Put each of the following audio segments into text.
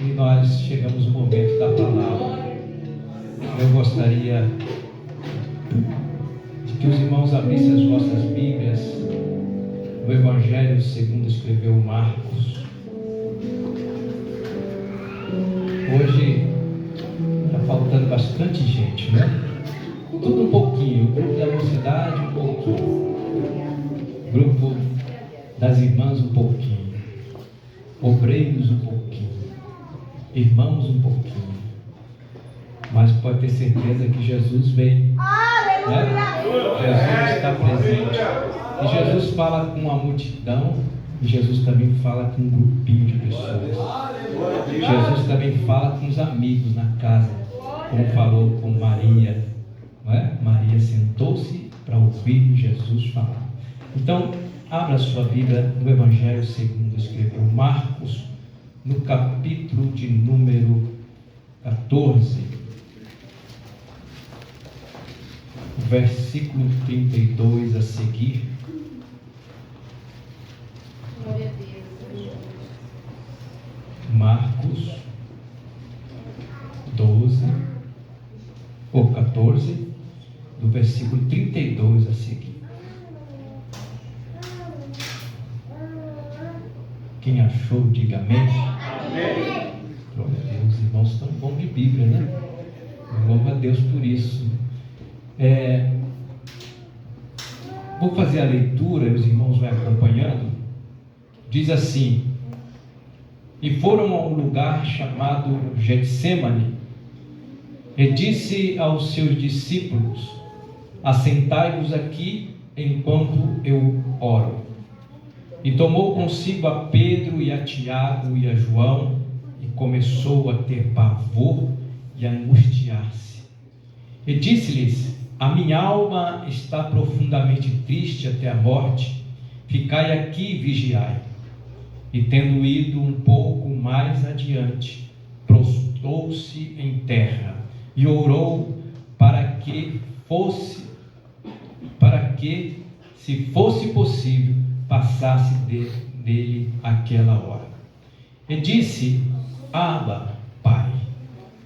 e nós chegamos no momento da palavra. Eu gostaria de que os irmãos abrissem as vossas Bíblias no Evangelho segundo escreveu Marcos. Hoje está faltando bastante gente, né? Tudo um pouquinho, o grupo da mocidade um pouquinho, o grupo das irmãs um pouquinho, obreiros um pouquinho, irmãos um pouquinho, mas pode ter certeza que Jesus vem, né? Jesus está presente, e Jesus fala com a multidão, e Jesus também fala com um grupinho de pessoas. Jesus também fala com os amigos na casa, como falou com Maria, não é? Maria sentou-se para ouvir Jesus falar. Então, abra sua Bíblia no Evangelho segundo escreveu Marcos, no capítulo de número 14, versículo 32 a seguir. Glória a Deus. Marcos 12, ou 14, do versículo 32 a seguir. Quem achou, diga amém. Amém. Glória a Deus, os irmãos estão bons de Bíblia, né? Louva a Deus por isso. Vou fazer a leitura e os irmãos vão acompanhando. Diz assim: e foram a um lugar chamado Getsêmani, e disse aos seus discípulos: assentai-vos aqui enquanto eu oro. E tomou consigo a Pedro e a Tiago e a João, e começou a ter pavor e a angustiar-se. E disse-lhes: a minha alma está profundamente triste até a morte, ficai aqui e vigiai. E tendo ido um pouco mais adiante, prostrou-se em terra e orou para que, se fosse possível, passasse dele aquela hora. E disse: Abba, Pai,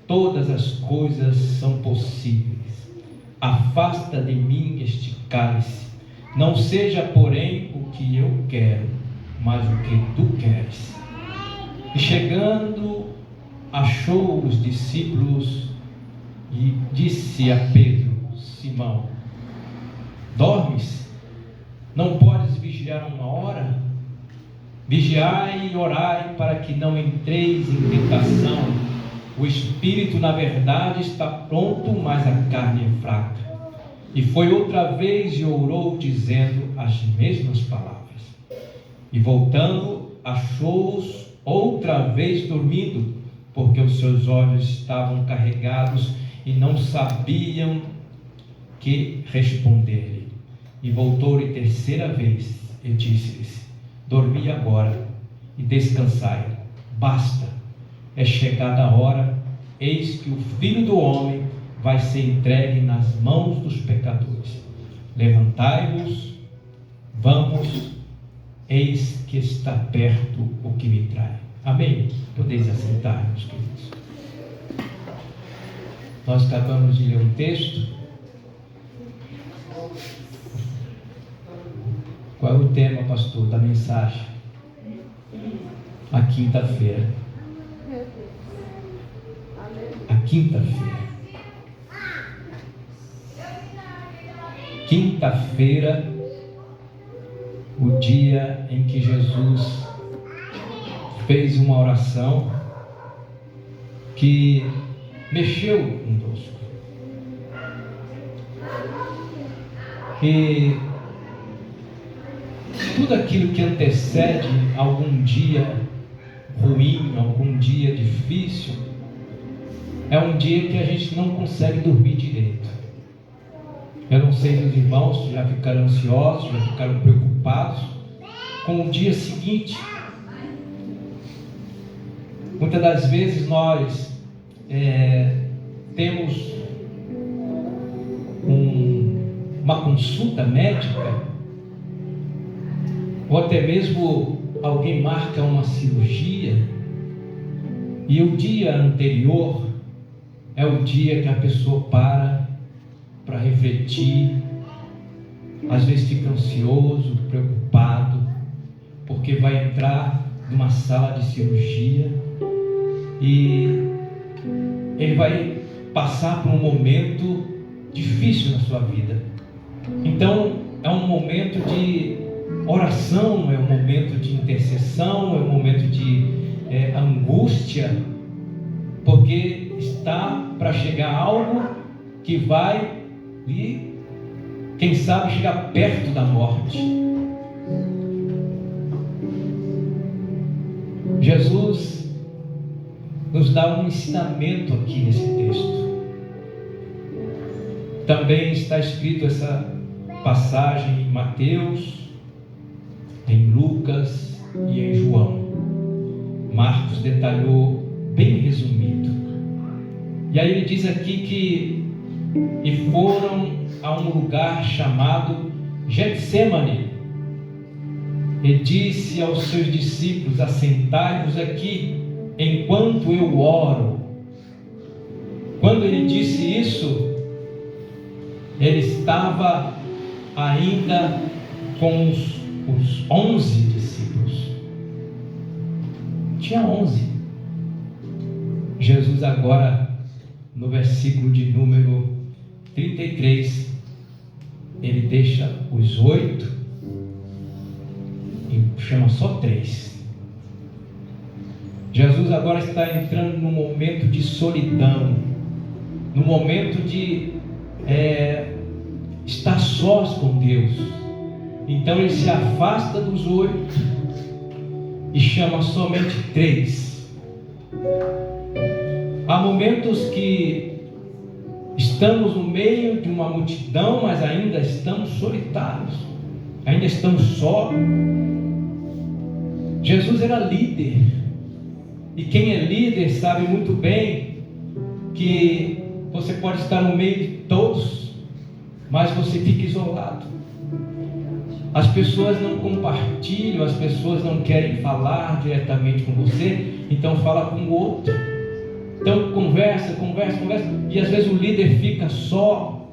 todas as coisas são possíveis. Afasta de mim este cálice. Não seja, porém, o que eu quero, mas o que tu queres. E chegando, achou os discípulos e disse a Pedro: Simão, dormes? Não podes vigiar uma hora? Vigiai e orai para que não entreis em tentação. O espírito, na verdade, está pronto, mas a carne é fraca. E foi outra vez e orou, dizendo as mesmas palavras. E voltando, achou-os outra vez dormindo, porque os seus olhos estavam carregados e não sabiam que responder-lhe. E voltou-lhe terceira vez e disse-lhes: dormi agora e descansai, basta, é chegada a hora, eis que o Filho do Homem vai ser entregue nas mãos dos pecadores. Levantai-vos, vamos, eis que está perto o que me trai. Amém? Podeis assentar, meus queridos. Nós acabamos de ler um texto. Qual é o tema, pastor, da mensagem? A quinta-feira. A quinta-feira. Quinta-feira, o dia em que Jesus fez uma oração que mexeu conosco. E tudo aquilo que antecede algum dia ruim, algum dia difícil, é um dia que a gente não consegue dormir direito. Eu não sei se os irmãos já ficaram ansiosos, já ficaram preocupados com o dia seguinte. Muitas das vezes nós temos uma consulta médica, ou até mesmo alguém marca uma cirurgia, E o dia anterior é o dia que a pessoa para refletir, às vezes fica ansioso, preocupado, porque vai entrar numa sala de cirurgia e ele vai passar por um momento difícil na sua vida. Então é um momento de oração, é um momento de intercessão, é um momento de angústia, porque está para chegar algo que vai e quem sabe chegar perto da morte. Jesus nos dá um ensinamento aqui nesse texto. Também está escrito essa passagem em Mateus, em Lucas e em João. Marcos detalhou bem resumido. E aí ele diz aqui que e foram a um lugar chamado Getsêmani, e disse aos seus discípulos: assentai-vos aqui enquanto eu oro. Quando ele disse isso, ele estava ainda com os 11 discípulos. Tinha 11. Jesus agora, no versículo de número 33, ele deixa os 8 e chama só 3. Jesus agora está entrando num momento de solidão, num momento de estar sós com Deus. Então ele se afasta dos 8 e chama somente 3. Há momentos que estamos no meio de uma multidão, mas ainda estamos solitários, ainda estamos só. Jesus era líder, e quem é líder sabe muito bem que você pode estar no meio de todos, mas você fica isolado. As pessoas não compartilham, as pessoas não querem falar diretamente com você, então fala com o outro. Então conversa, e às vezes o líder fica só.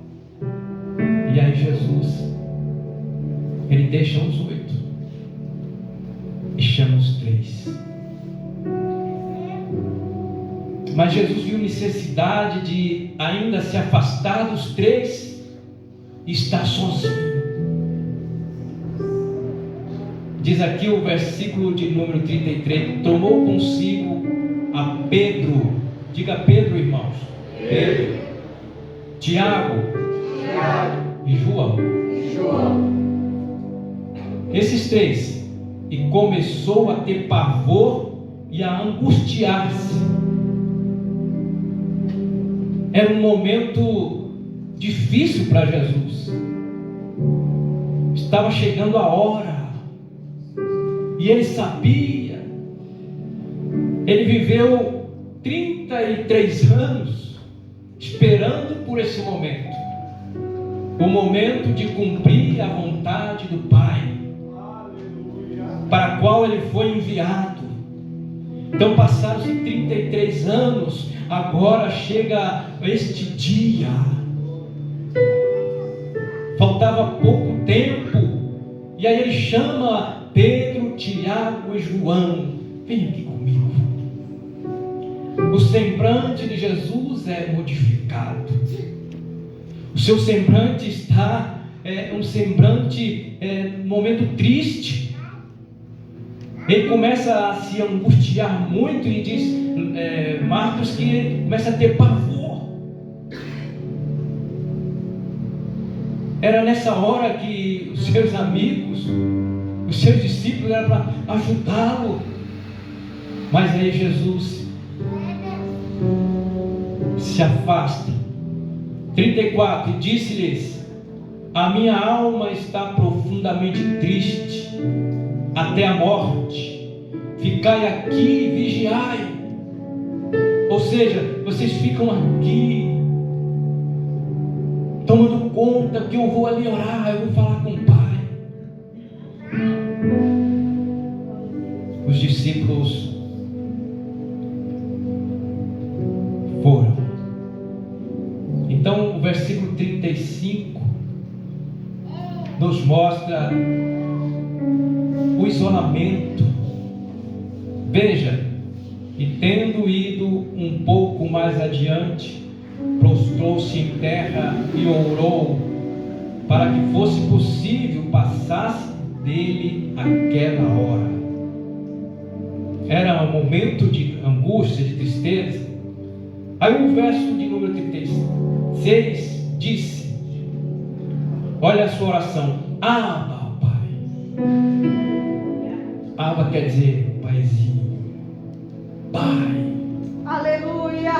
E aí Jesus, ele deixa os 8 e chama os 3. Mas Jesus viu necessidade de ainda se afastar dos 3 e estar sozinho. Diz aqui o versículo de número 33: tomou consigo a Pedro. Diga Pedro, irmãos. Pedro, Tiago e João. Esses 3. E começou a ter pavor e a angustiar-se. Era um momento difícil para Jesus. Estava chegando a hora. E ele sabia. Ele viveu 33 anos esperando por esse momento. O momento de cumprir a vontade do Pai, para a qual ele foi enviado. Então passaram-se 33 anos, agora chega este dia. Faltava pouco tempo, e aí ele chama Pedro, Tiago e João: vem aqui comigo. O semblante de Jesus é modificado. O seu semblante está um semblante um momento triste. Ele começa a se angustiar muito, e diz Marcos que ele começa a ter pavor. Era nessa hora que os seus amigos, os seus discípulos eram para ajudá-lo. Mas aí Jesus se afasta. 34: e disse-lhes: a minha alma está profundamente triste até a morte, ficai aqui e vigiai. Ou seja, vocês ficam aqui tomando conta, que eu vou ali orar, eu vou falar com o Pai. Os discípulos 5 nos mostra o isolamento. Veja, e tendo ido um pouco mais adiante, prostrou-se em terra e orou, para que fosse possível passasse dele aquela hora. Era um momento de angústia, de tristeza. Aí o verso de número 36 disse, olha a sua oração, Abba, Pai. Abba quer dizer Paizinho, Pai. Aleluia.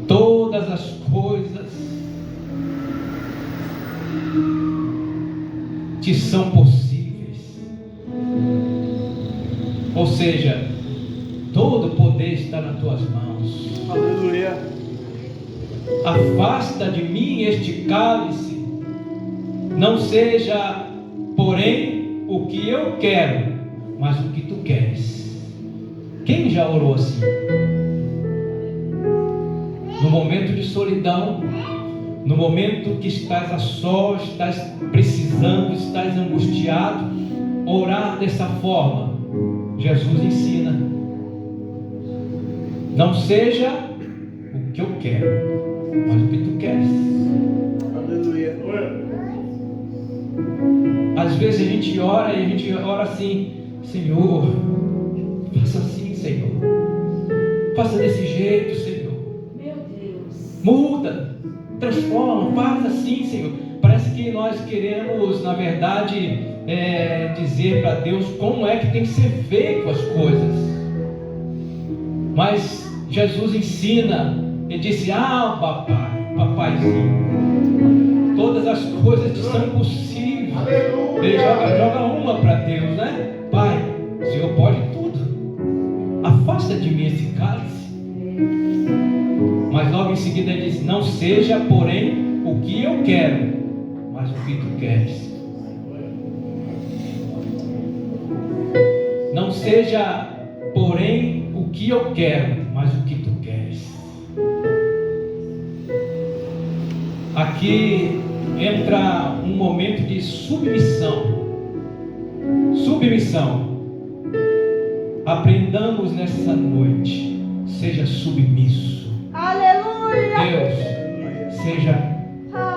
Todas as coisas te são possíveis. Ou seja, todo o poder está nas tuas mãos. Aleluia. Afasta de mim este cálice, não seja, porém, o que eu quero, mas o que tu queres. Quem já orou assim? No momento de solidão, no momento que estás a sós, estás precisando, estás angustiado, orar dessa forma, Jesus ensina. Não seja o que eu quero, mas o que tu queres. Aleluia. Às vezes a gente ora assim, Senhor, faça assim, Senhor. Faça desse jeito, Senhor. Muda, transforma, faz assim, Senhor. Parece que nós queremos, na verdade, dizer para Deus como é que tem que ser feito as coisas. Mas Jesus ensina, ele disse, papai, papaizinho, todas as coisas te são possíveis. Ele joga uma para Deus, né? Pai, o Senhor pode tudo. Afasta de mim esse cálice. Mas logo em seguida ele diz, não seja, porém, o que eu quero, mas o que tu queres. Não seja, porém, o que eu quero, mas o que tu queres. Aqui entra um momento de submissão. Submissão. Aprendamos nessa noite, seja submisso. Aleluia. Deus, seja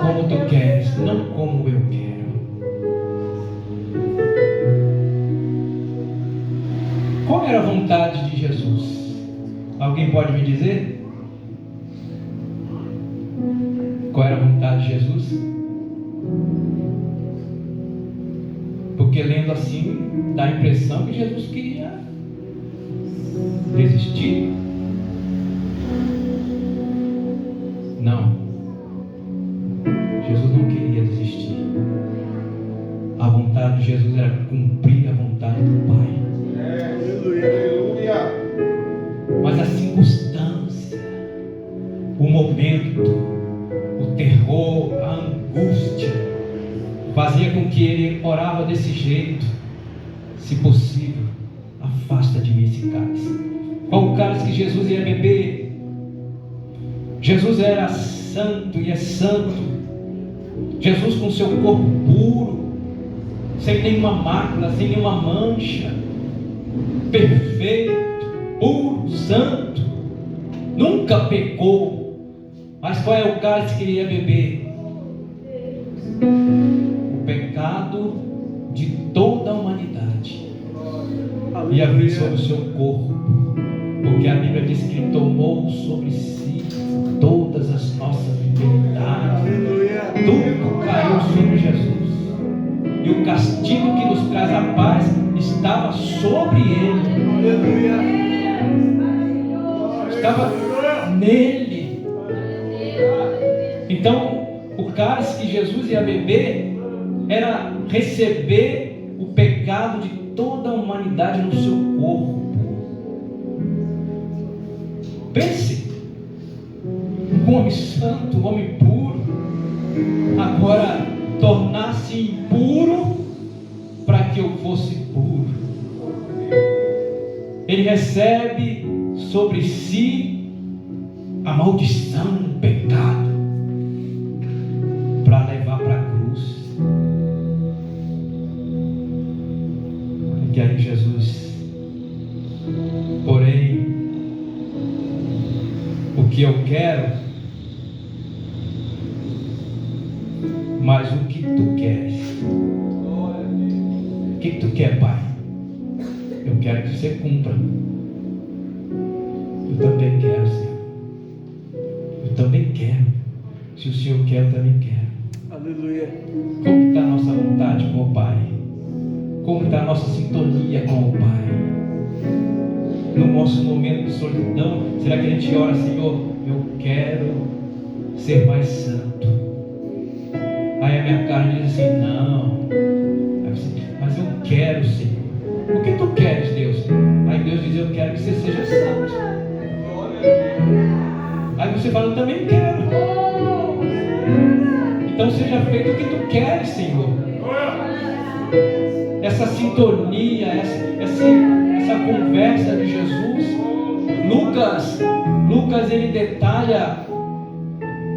como tu queres, não como eu quero. Qual era a vontade de Jesus? Alguém pode me dizer? Qual era a vontade de Jesus? Porque lendo assim, dá a impressão que Jesus queria desistir. Não, Jesus não queria desistir. A vontade de Jesus era cumprir a vontade do Pai. Aleluia. Mas a circunstância, o momento, o terror, a angústia, fazia com que ele orava desse jeito. Se possível, afasta de mim esse cálice. Qual o cálice que Jesus ia beber? Jesus era santo e é santo. Jesus com seu corpo puro, sem nenhuma mácula, sem nenhuma mancha, perfeito, puro, santo, nunca pecou. Mas qual é o cálice que ele ia beber? O pecado de toda a humanidade ia vir sobre o seu corpo, porque a Bíblia diz que ele tomou sobre si todas as nossas enfermidades. Tudo caiu sobre Jesus, e o castigo que nos traz a paz estava sobre ele. Estava nele. Então o cálice que Jesus ia beber era receber o pecado de toda a humanidade no seu corpo. Pense, um homem santo, um homem puro, agora tornar-se impuro para que eu fosse puro. Ele recebe sobre si a maldição, o pecado, para levar para a cruz. E aí Jesus, porém, o que eu quero, mas o que tu queres. O que tu quer, Pai? Eu quero que você cumpra. Eu também quero, Senhor. Eu também quero. Se o Senhor quer, eu também quero. Aleluia. Como está a nossa vontade com o Pai? Como está a nossa sintonia com o Pai? No nosso momento de solidão, será que a gente ora, Senhor, eu quero ser mais santo? Aí a minha carne diz assim, não. Mas eu quero, Senhor. O que tu queres, Deus? Aí Deus diz, eu quero que você seja santo. Aí você fala, eu também quero. Então seja feito o que tu queres, Senhor. Essa sintonia, essa conversa de Jesus. Lucas ele detalha,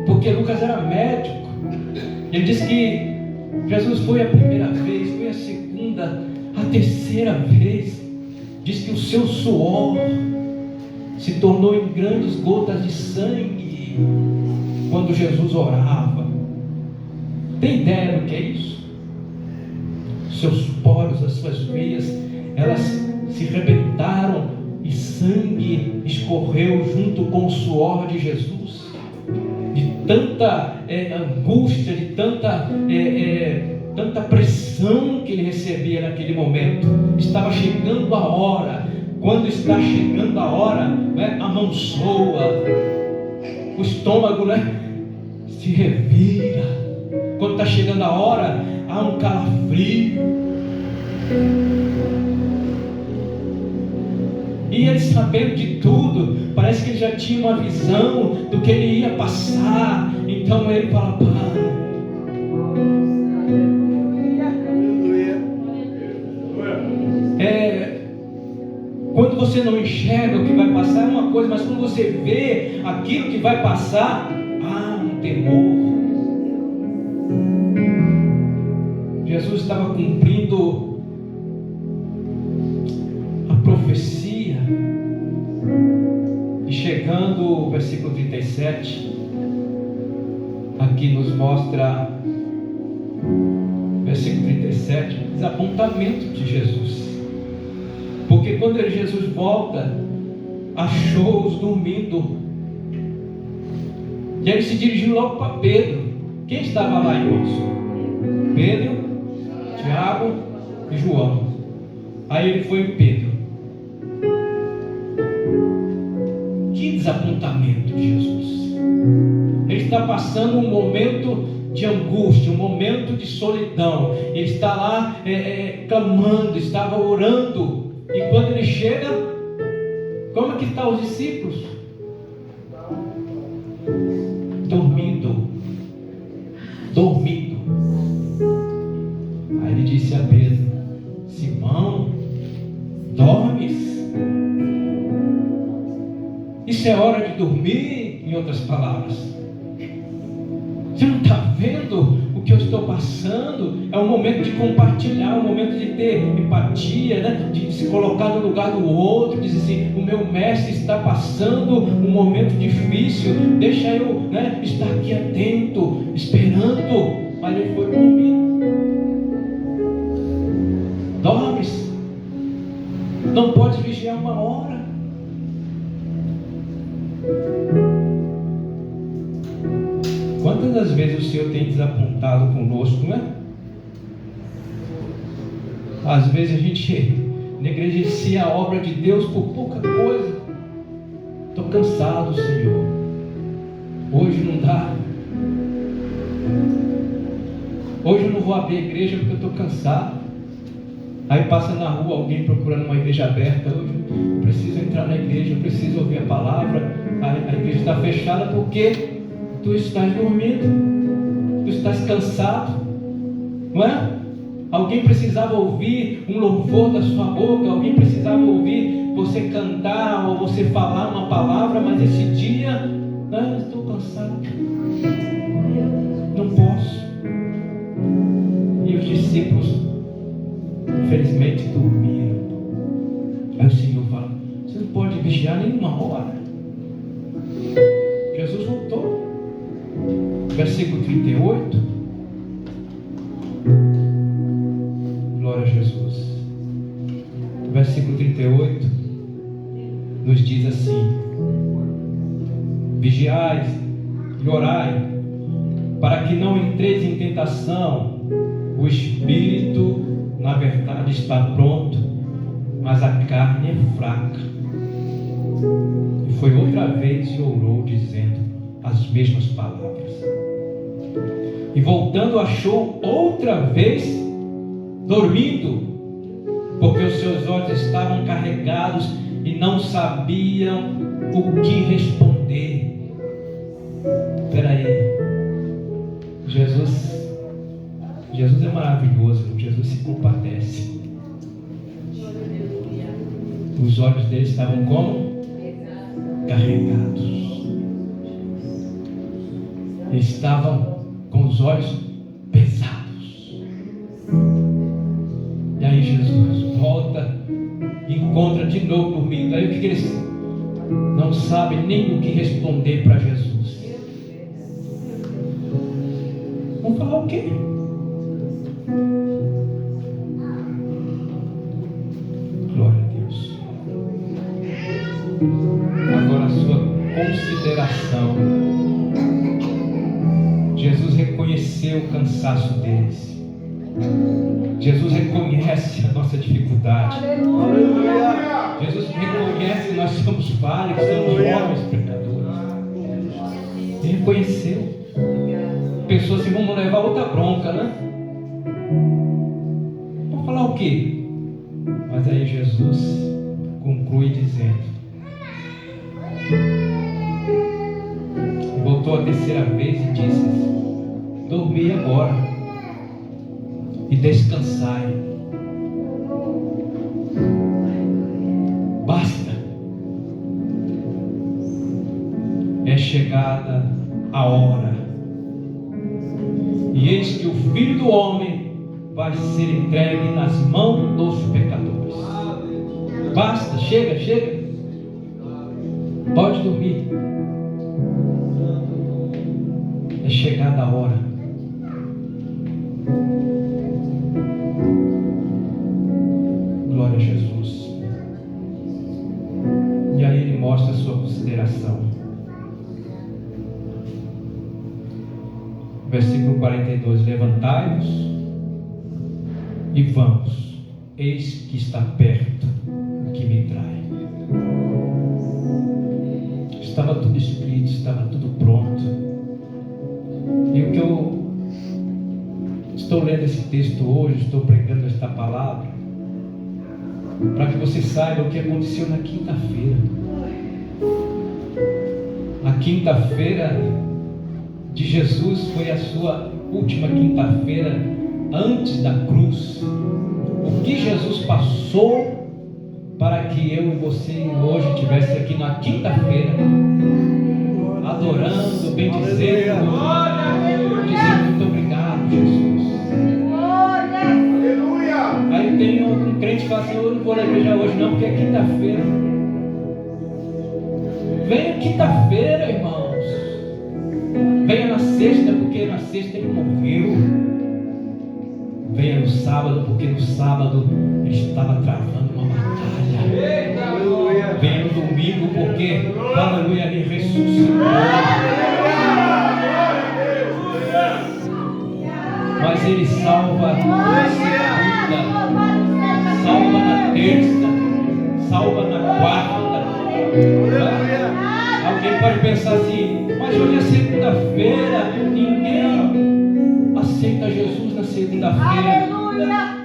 porque Lucas era médico. Ele diz que Jesus foi a primeira vez, foi a segunda, a terceira vez. Diz que o seu suor se tornou em grandes gotas de sangue quando Jesus orava. Tem ideia do que é isso? Seus poros, as suas veias, elas se rebentaram e sangue escorreu junto com o suor de Jesus. De tanta angústia, de tanta pressão que ele recebia naquele momento. Estava chegando a hora. Quando está chegando a hora, né, a mão soa, o estômago, né, se revira. Quando está chegando a hora, há um calafrio. E ele, sabendo de tudo, parece que ele já tinha uma visão do que ele ia passar. Então ele fala, Pai, quando você não enxerga o que vai passar é uma coisa, mas quando você vê aquilo que vai passar, há um temor. Jesus estava cumprindo a profecia. E chegando o versículo 37, aqui nos mostra, versículo 37, o desapontamento de Jesus. Porque quando Jesus volta, achou-os dormindo. E aí ele se dirigiu logo para Pedro. Quem estava lá, irmãos? Pedro, Tiago e João. Aí ele foi em Pedro. Que desapontamento de Jesus. Ele está passando um momento de angústia, um momento de solidão. Ele está lá clamando, estava orando. E quando ele chega, como é que estão os discípulos? Dormindo. Aí ele disse a Pedro, Simão, dormes? Isso é hora de dormir, em outras palavras. Você não está vendo o que eu estou passando? É um momento de compartilhar, um momento de ter empatia, né? De se colocar no lugar do outro, dizer assim, o meu mestre está passando um momento difícil, deixa eu, né, estar aqui atento, esperando. Mas ele foi dormir. Dormes? Não pode vigiar uma hora. Quantas das vezes o Senhor tem desapontado conosco, não é? Às vezes a gente negligencia a obra de Deus por pouca coisa. Estou cansado, Senhor. Hoje não dá. Hoje eu não vou abrir a igreja porque eu estou cansado. Aí passa na rua alguém procurando uma igreja aberta. Hoje eu preciso entrar na igreja, eu preciso ouvir a palavra. A igreja está fechada porque tu estás dormindo, tu estás cansado, não é? Alguém precisava ouvir um louvor da sua boca, alguém precisava ouvir você cantar ou você falar uma palavra, mas esse dia Ah, estou cansado. Não posso. E os discípulos, infelizmente, dormiram. Aí o Senhor fala: você não pode vigiar nenhuma hora. Jesus voltou. Versículo 38. Glória a Jesus. Versículo 38 nos diz assim: vigiai e orai, para que não entreis em tentação. O espírito, na verdade, está pronto, mas a carne é fraca. E foi outra vez e orou, dizendo as mesmas palavras. E voltando, achou outra vez dormindo, porque os seus olhos estavam carregados e não sabiam o que responder. Espera aí. Jesus é maravilhoso. Jesus se compadece. Os olhos dele estavam como? Carregados. Estavam com os olhos pesados. E aí Jesus volta e encontra de novo dormindo. Aí o que eles não sabem nem o que responder para Jesus? Vamos falar o quê? Glória a Deus. Agora a sua consideração. Jesus reconheceu o cansaço deles. Jesus reconhece a nossa dificuldade. Aleluia. Jesus reconhece que nós somos falhos, que somos homens pecadores. Ele reconheceu. Pensou assim: vamos levar outra bronca, né? Vamos falar o quê? Mas aí Jesus conclui dizendo: voltou a terceira vez e disse: dormi agora e descansai. Basta. É chegada a hora. E eis que o Filho do Homem vai ser entregue nas mãos dos pecadores. Basta, chega. Pode dormir. É chegada a hora. Glória a Jesus. E aí ele mostra a sua consideração. Versículo 42: levantai-vos e vamos, eis que está perto o que me trai. Estava tudo escrito, estava tudo pronto. E o que eu estou lendo esse texto hoje, estou pregando esta palavra, para que você saiba o que aconteceu na quinta-feira. Na quinta-feira de Jesus foi a sua última quinta-feira antes da cruz. O que Jesus passou para que eu e você hoje estivesse aqui na quinta-feira, adorando, bendizendo, dizendo muito obrigado, Jesus. Aleluia. Aí tem um crente que fala assim: eu não vou na igreja hoje não, porque é quinta-feira. Venha quinta-feira, irmãos. Venha na sexta, porque na sexta ele morreu. Venha no sábado, porque no sábado ele estava travando uma batalha. Venha no domingo, porque, aleluia, ele ressuscitou. Mas ele salva na segunda, salva na terça, salva na quarta. Alguém pode pensar assim: mas hoje é segunda-feira, ninguém aceita Jesus na segunda-feira. Aleluia.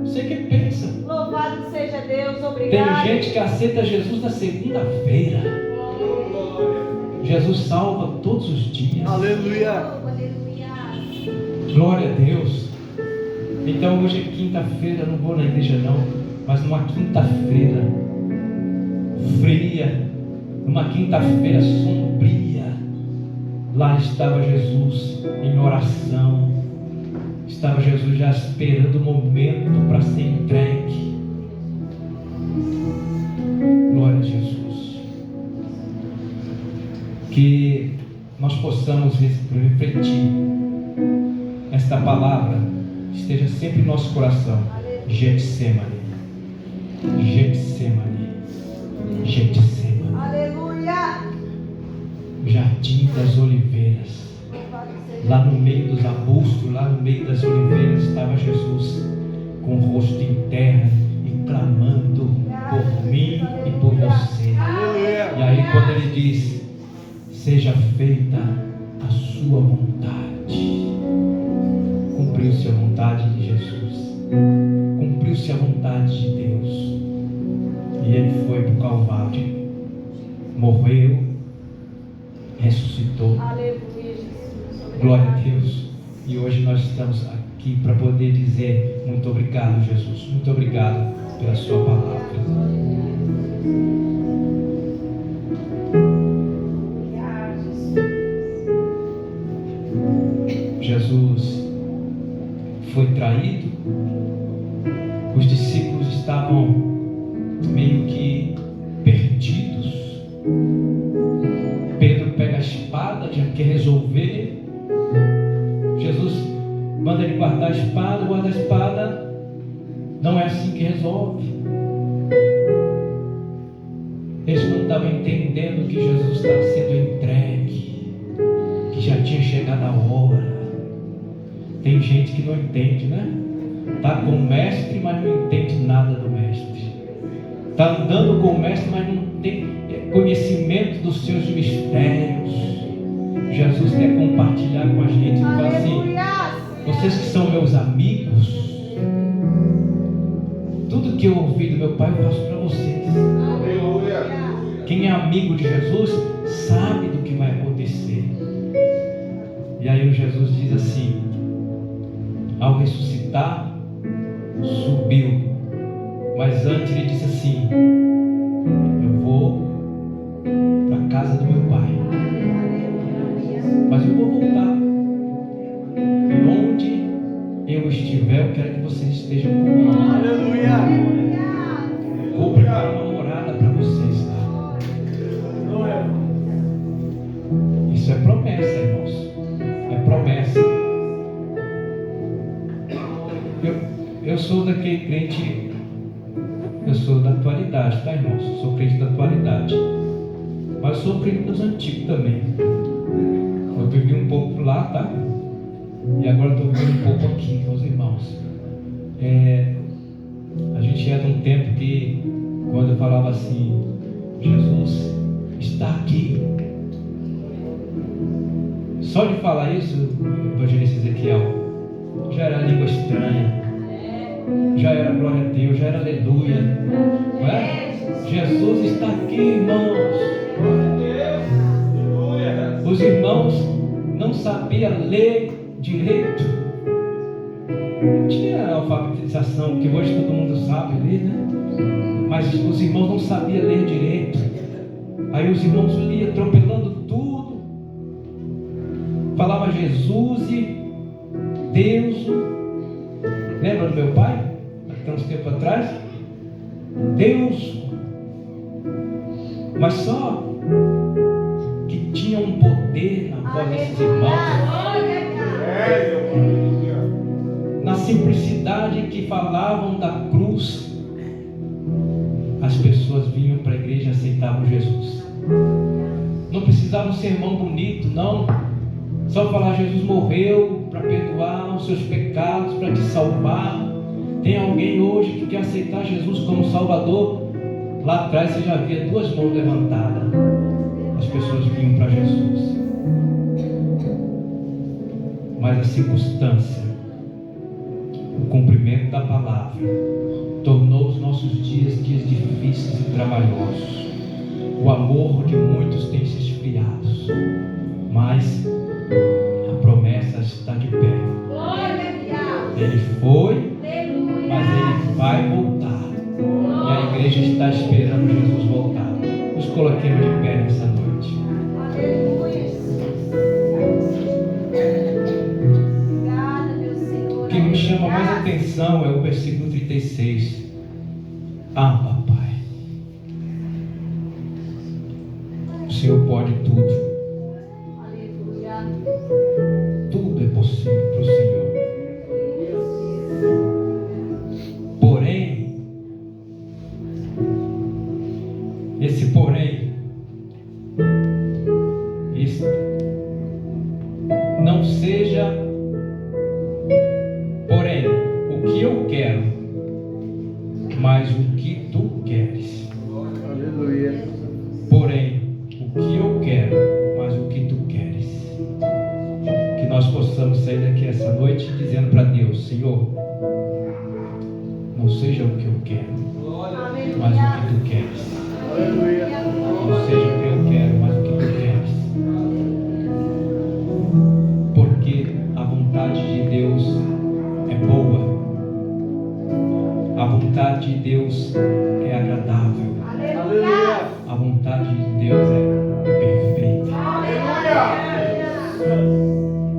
Você que pensa. Louvado seja Deus, obrigado. Tem gente que aceita Jesus na segunda-feira. Jesus salva todos os dias. Aleluia. Glória a Deus. Então hoje é quinta-feira, não vou na igreja não, mas numa quinta-feira fria, numa quinta-feira sombria, Lá estava Jesus em oração. Estava Jesus já esperando o momento para ser entregue. Glória a Jesus. Que nós possamos refletir esta palavra, esteja sempre em nosso coração. Getsemane, Getsemane, Getsemane. Aleluia. O jardim das oliveiras. Lá no meio dos arbustos, lá no meio das oliveiras estava Jesus, com o rosto em terra e clamando por mim e por você. E aí quando ele diz: seja feita a sua vontade. Cumpriu-se a vontade de Jesus. Cumpriu-se a vontade de Deus. E ele foi para o Calvário. Morreu. Ressuscitou. Aleluia, Jesus. Glória a Deus. E hoje nós estamos aqui para poder dizer muito obrigado, Jesus. Muito obrigado pela sua palavra. Jesus foi traído. Os discípulos estavam meio que perdidos. Pedro pega a espada, já quer resolver. Jesus manda ele guardar a espada, guarda a espada. Não é assim que resolve. Eles não estavam entendendo que Jesus estava sendo entregue, que já tinha chegado a hora. Tem gente que não entende, né? Está com o mestre, mas não entende nada do mestre. Está andando com o mestre, mas não tem conhecimento dos seus mistérios. Jesus quer compartilhar com a gente. Ele fala assim: vocês que são meus amigos, tudo que eu ouvi do meu Pai eu faço para vocês. Quem é amigo de Jesus sabe do que vai acontecer. E aí o Jesus diz assim: ao ressuscitar, subiu. Mas antes ele disse assim: eu vou para a casa do meu Pai, mas eu vou voltar. E onde eu estiver, eu quero que vocês estejam comigo. Vou preparar uma morada para vocês lá. Isso é promessa, irmãos. É promessa. Eu sou daquele crente, eu sou da atualidade, tá, irmãos? Eu sou crente da atualidade, mas eu sou crente dos antigos também. Eu vivi um pouco lá, tá? E agora estou vivendo um pouco aqui com os irmãos. A gente era de um tempo que, quando eu falava assim: Jesus está aqui. Só de falar isso, evangelista Ezequiel, já era língua estranha. Já era glória a Deus, já era aleluia. Não é? Jesus está aqui, irmãos. Os irmãos não sabiam ler direito. Não tinha alfabetização, que hoje todo mundo sabe ler, né? Mas os irmãos não sabiam ler direito. Aí os irmãos liam atropelando tudo. Falava Jesus e Deus. Lembra do meu pai? Há uns tempos atrás? Deus. Mas só que tinha um poder na voz desses irmãos. Na simplicidade que falavam da cruz, as pessoas vinham para a igreja e aceitavam Jesus. Não precisava um sermão bonito, não. Só falar: Jesus morreu para perdoar os seus pecados, para te salvar. Tem alguém hoje que quer aceitar Jesus como Salvador? Lá atrás você já via duas mãos levantadas. As pessoas vinham para Jesus. Mas a circunstância, o cumprimento da palavra, tornou os nossos dias difíceis e trabalhosos. O amor de muitos tem se esfriado, mas a promessa está de pé. Ele foi, mas ele vai voltar. E a igreja está esperando Jesus voltar. Nos coloquemos de pé nessa noite. visão é o versículo 36. Abba, Pai. O Senhor pode tudo. Tudo é possível para o Senhor. Porém, esse porém, não seja, porém, o que eu quero, mas o que tu queres. Aleluia. Porém, o que eu quero, mas o que tu queres. Que nós possamos sair daqui essa noite dizendo para Deus: Senhor, não seja o que eu quero, mas o que tu queres. Aleluia. Não seja o que eu quero, mas o que tu queres. Porque a vontade de Deus é boa. A vontade de Deus é agradável. Aleluia. A vontade de Deus é perfeita.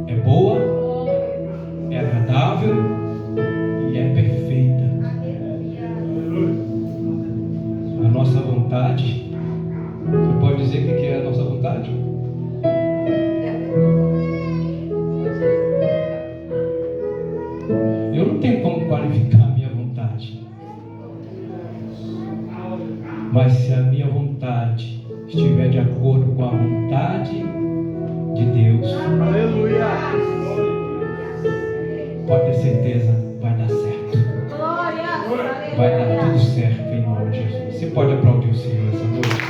É boa, é agradável e é perfeita. A nossa vontade, você pode dizer o que é a nossa vontade? Eu não tenho como qualificar a minha vontade. Mas se a minha vontade estiver de acordo com a vontade de Deus, Aleluia. pode ter certeza, vai dar certo. Vai dar tudo certo em nome de Jesus. Você pode aplaudir o Senhor essa noite?